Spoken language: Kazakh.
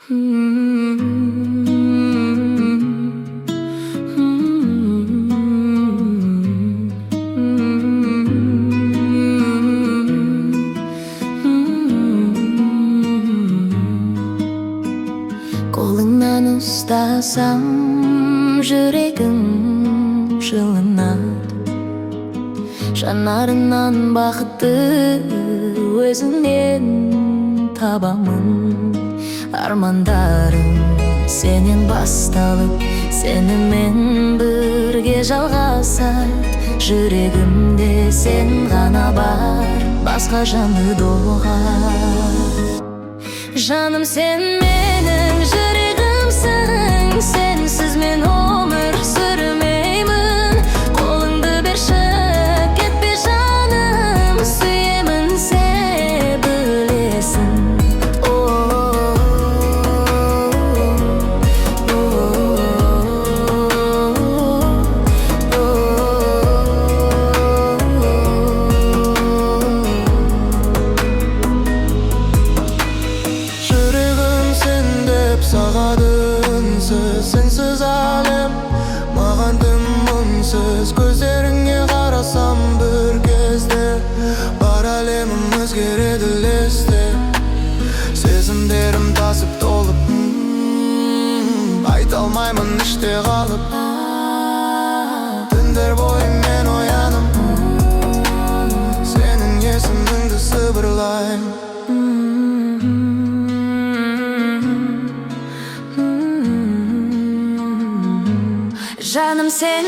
Қолыңнан ұстасам, жүрегім жылынады. Жанарынан бақытты өзіңнен табамын. Армандарым сенен басталып, сенімен бірге жалғасады. Жүрегімде сен ғана бар, басқа жанды доғар. Жаным, сен менің жүрегімсің, сенсіз мен өмір сүрмеймін. Қолыңды берші, кетпе жаным, сүйемін, сен білесің. Сағады үнсіз, сенсіз әлем маған тым мұңсыз. Көздеріңе қарасам бір кезде, бар әлемім өзгереді лезде. Сезімдерім тасып толып, айта алмаймын іште қалып. Түндер бойы мен оянып, сенің есіміңді сыбырлаймын. Жаным, сен